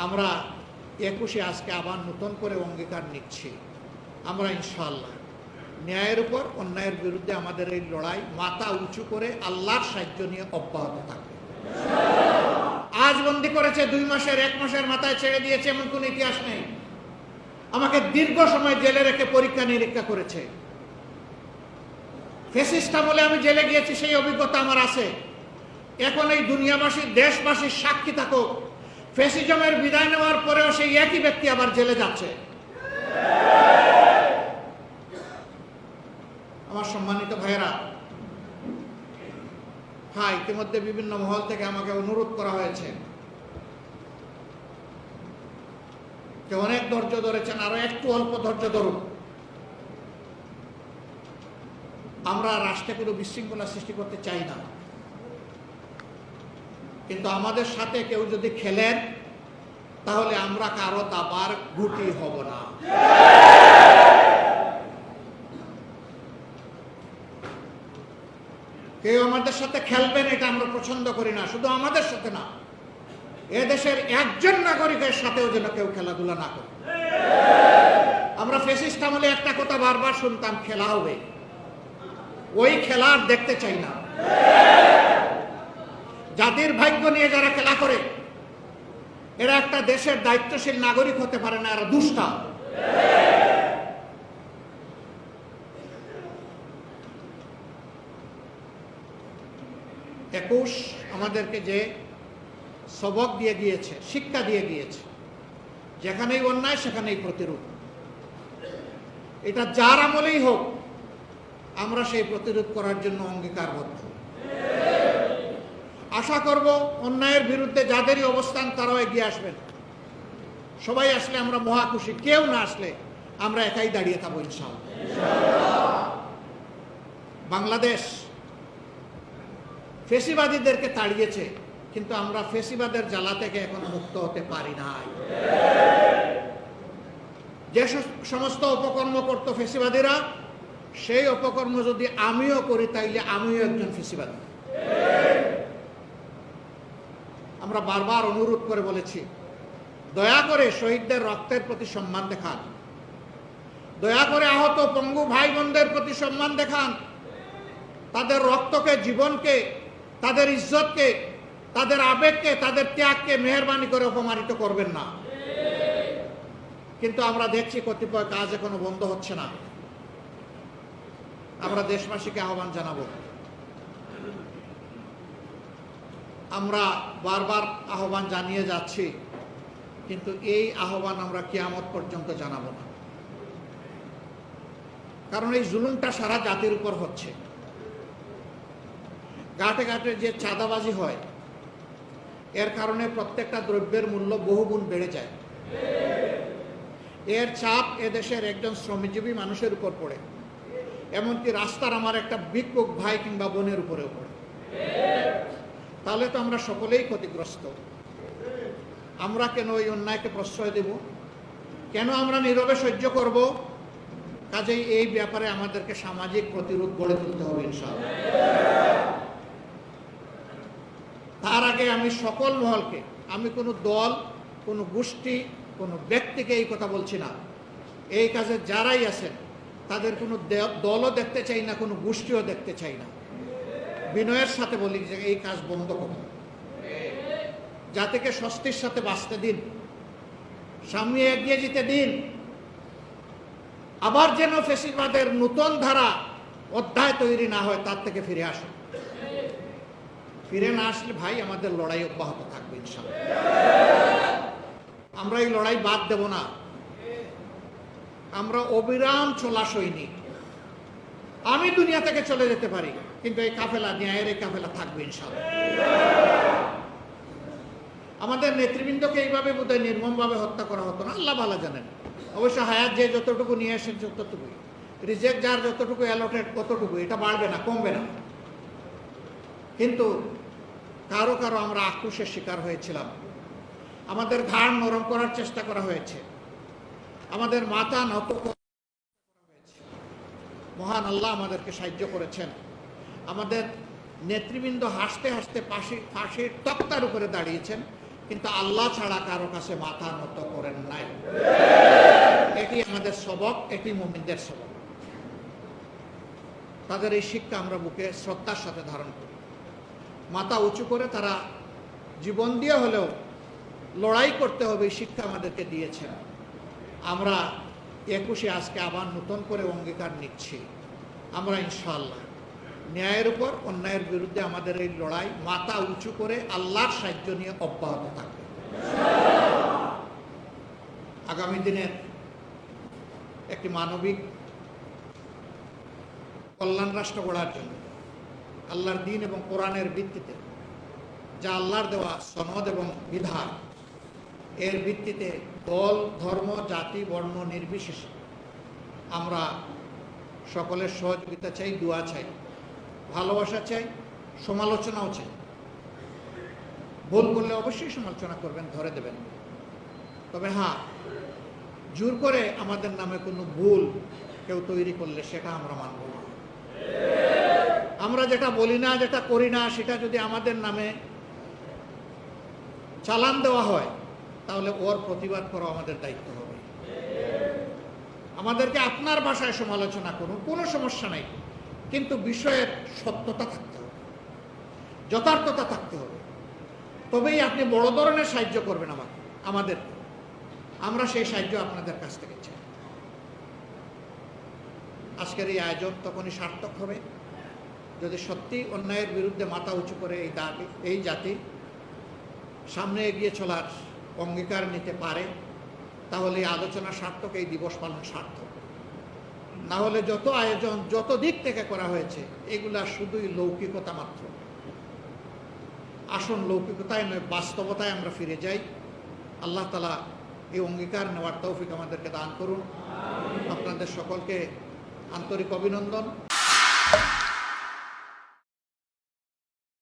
আমরা 21-এ আজকে আবার নতুন করে অঙ্গীকার নিচ্ছি, আমরা ইনশাআল্লাহ ন্যায়ের উপর অন্যায়ের বিরুদ্ধে আমাদের এই লড়াই মাথা উঁচু করে আল্লাহর সাহায্য নিয়ে অব্যাহত থাকবে। আজ বন্দী করেছে 2 মাসের 1 মাসের মাথায় ছেড়ে দিয়েছে এমন কোন ইতিহাস নেই। আমাকে দীর্ঘ সময় জেলে রেখে পরীক্ষা নিরীক্ষা করেছে। ফ্যাসিস্ট আমলে আমি জেলে গিয়েছি, সেই অভিজ্ঞতা আমার আছে। এখন এই দুনিয়াবাসী দেশবাসীর সাক্ষী থাকুক, ফ্যাসিজমের বিদায় নেওয়ার পরেও সেই একই ব্যক্তি আবার জেলে যাচ্ছে। আমার সম্মানিত ভাইয়েরা, হ্যাঁ, ইতিমধ্যে বিভিন্ন মহল থেকে আমাকে অনুরোধ করা হয়েছে যে অনেক ধৈর্য ধরেছেন, আরো একটু অল্প ধৈর্য ধরুন। আমরা রাষ্ট্রে কোনো বিশৃঙ্খলা সৃষ্টি করতে চাই না, কিন্তু আমাদের সাথে কেউ যদি খেলেন তাহলে আমরা কারো দাবার গুটি হব না। কেউ আমাদের সাথে খেলবেন এটা আমরা পছন্দ করি না। শুধু আমাদের সাথে না, এদেশের একজন নাগরিকের সাথেও যেন কেউ খেলাধুলা না করে। আমরা ফ্যাসিস্ট আমলে একটা কথা বারবার শুনতাম, খেলা হবে। ওই খেলা আর দেখতে চাই না। জাতির ভাগ্য নিয়ে যারা খেলা করে এরা একটা দেশের দায়িত্বশীল নাগরিক হতে পারে না, এরা দুষ্টা। একুশ আমাদেরকে যে সবক দিয়ে গিয়েছে, শিক্ষা দিয়ে গিয়েছে, যেখানেই অন্যায় সেখানেই প্রতিরোধ। এটা যার আমলেই হোক, আমরা সেই প্রতিরোধ করার জন্য অঙ্গীকারবদ্ধ। আশা করব অন্যায়ের বিরুদ্ধে যাদেরই অবস্থান তারাও এগিয়ে আসবেন। সবাই আসলে আমরা মহা খুশি, কেউ না আসলে আমরা একাই দাঁড়িয়ে থাকবো ইনশাআল্লাহ। বাংলাদেশ ফেসিবাদীদেরকে তাড়িয়েছে, কিন্তু আমরা ফেসিবাদের জ্বালা থেকে এখনো মুক্ত হতে পারি নাই। যে সমস্ত অপকর্ম করতো ফেসিবাদীরা, সেই অপকর্ম যদি আমিও করি তাইলে আমিও একজন ফেসিবাদী। আমরা বারবার অনুরোধ করে বলেছি, দয়া করে শহীদদের রক্তের প্রতি সম্মান দেখান, দয়া করে আহত পঙ্গু ভাই বোনদের প্রতি সম্মান দেখান। তাদের রক্তকে, জীবনকে, তাদের ইজ্জতকে, তাদের আবেগকে, তাদের ত্যাগকে মেহেরবানি করে অপমানিত করবেন না। কিন্তু আমরা দেখছি কতিপয় কাজ এখনো বন্ধ হচ্ছে না। আমরা দেশবাসীকে আহ্বান জানাবো, আমরা বারবার আহ্বান জানিয়ে যাচ্ছি, কিন্তু এই আহ্বান আমরা কিয়ামত পর্যন্ত জানাবো না। কারণ এই জুলুমটা সারা জাতির উপর হচ্ছে। ঘাটে ঘাটে যে চাঁদাবাজি হয়, এর কারণে প্রত্যেকটা দ্রব্যের মূল্য বহুগুণ বেড়ে যায়। এর চাপ এদেশের একজন শ্রমজীবী মানুষের উপর পড়ে, এমনকি রাস্তার আমার একটা ভিক্ষুক ভাই কিংবা বোনের উপরেও পড়ে। তাহলে তো আমরা সকলেই ক্ষতিগ্রস্ত। আমরা কেন এই অন্যায়কে প্রশ্রয় দেব? কেন আমরা নীরবে সহ্য করব? কাজেই এই ব্যাপারে আমাদেরকে সামাজিক প্রতিরোধ গড়ে তুলতে হবে ইনশাআল্লাহ। তার আগে আমি সকল মহলকে, আমি কোনো দল, কোনো গোষ্ঠী, কোনো ব্যক্তিকে এই কথা বলছি না। এই কাজে যারাই আছেন তাদের কোনো দলও দেখতে চাই না, কোনো গোষ্ঠীও দেখতে চাই না। বিনয়ের সাথে বলি যে এই কাজ বন্ধ করুন, জাতিকে স্বস্তির সাথে বাঁচতে দিন, সামনে এগিয়ে যেতে দিন। আবার যেন ফ্যাসিবাদের নতুন ধারা অধ্যায় তৈরি না হয়, তার থেকে ফিরে আসুন। ফিরে না আসলে ভাই আমাদের লড়াই অব্যাহত থাকবে ইনশাআল্লাহ। আমরা এই লড়াই বাদ দেব না। আমরা অবিরাম চলা সৈনিক। আমি দুনিয়া থেকে চলে যেতে পারি, কিন্তু এই কাফেলা, ন্যায়ের এই কাফেলা থাকবে ইনশাআল্লাহ। আমাদের নেতৃবৃন্দকে এইভাবে বোধহয় নির্মমভাবে হত্যা করা হতো না, আল্লাহ ভালো জানেন। অবশ্য হায়াত যে যতটুকু নিয়ে আসেন যতটুকুই, রিজেক্ট যার যতটুকু অ্যালটেড ততটুকু, এটা বাড়বে না, কমবে না। কিন্তু কারো কারো আমরা আক্রোশের শিকার হয়েছিলাম। আমাদের ঘাড় নরম করার চেষ্টা করা হয়েছে, আমাদের মাথা নত করা হয়েছে। মহান আল্লাহ আমাদেরকে সাহায্য করেছেন। আমাদের নেতৃবৃন্দ হাসতে হাসতে ফাঁসির তক্তার উপরে দাঁড়িয়েছেন, কিন্তু আল্লাহ ছাড়া কারো কাছে মাথা নত করেন নাই। এটি আমাদের সবক, এটি মুমিনদের সবক। তাদের এই শিক্ষা আমরা বুকে শ্রদ্ধার সাথে ধারণ করি। মাথা উঁচু করে তারা জীবন দিয়ে হলেও লড়াই করতে হবে, এই শিক্ষা আমাদেরকে দিয়েছেন। আমরা 21-এ আজকে আবার নতুন করে অঙ্গীকার নিচ্ছি, আমরা ইনশাআল্লাহ ন্যায়ের উপর অন্যায়ের বিরুদ্ধে আমাদের এই লড়াই মাথা উঁচু করে আল্লাহর সাহায্য নিয়ে অব্যাহত থাকবে। আগামী দিনের একটি মানবিক কল্যাণ রাষ্ট্র গড়ার জন্য আল্লাহর দ্বীন এবং কোরআনের ভিত্তিতে, যা আল্লাহর দেওয়া সনদ এবং বিধান, এর ভিত্তিতে দল, ধর্ম, জাতি, বর্ণ নির্বিশেষে আমরা সকলের সহযোগিতা চাই, দোয়া চাই, ভালোবাসা চাই, সমালোচনাও চাই। ভুল করলে অবশ্যই সমালোচনা করবেন, ধরে দেবেন। তবে হ্যাঁ, জোর করে আমাদের নামে কোনো ভুল কেউ তৈরি করলে সেটা আমরা মানব না। আমরা যেটা বলি না, যেটা করি না, সেটা যদি আমাদের নামে চালান দেওয়া হয় তাহলে ওর প্রতিবাদ করা আমাদের দায়িত্ব হবে। আমাদেরকে আপনার ভাষায় সমালোচনা করুন, কোনো সমস্যা নাই, কিন্তু বিষয়ের সত্যতা থাকতে হবে, যথার্থতা থাকতে হবে। তবেই আপনি বড় ধরনের সাহায্য করবেন আমাদের। আমরা সেই সাহায্য আপনাদের কাছ থেকে চাই। আজকের এই আয়োজন তখনই সার্থক হবে যদি সত্যি অন্যায়ের বিরুদ্ধে মাথা উঁচু করে এই জাতি সামনে এগিয়ে চলার অঙ্গীকার নিতে পারে। তাহলে এই আলোচনা সার্থক, এই দিবস পালন সার্থক। না হলে যত আয়োজন যত দিক থেকে করা হয়েছে এগুলা শুধুই লৌকিকতা মাত্র। আসল লৌকিকতায় নয়, বাস্তবতায় আমরা ফিরে যাই। আল্লাহ তাআলা এই অঙ্গীকার নেওয়ার তৌফিক আমাদেরকে দান করুন। আপনাদের সকলকে আন্তরিক অভিনন্দন।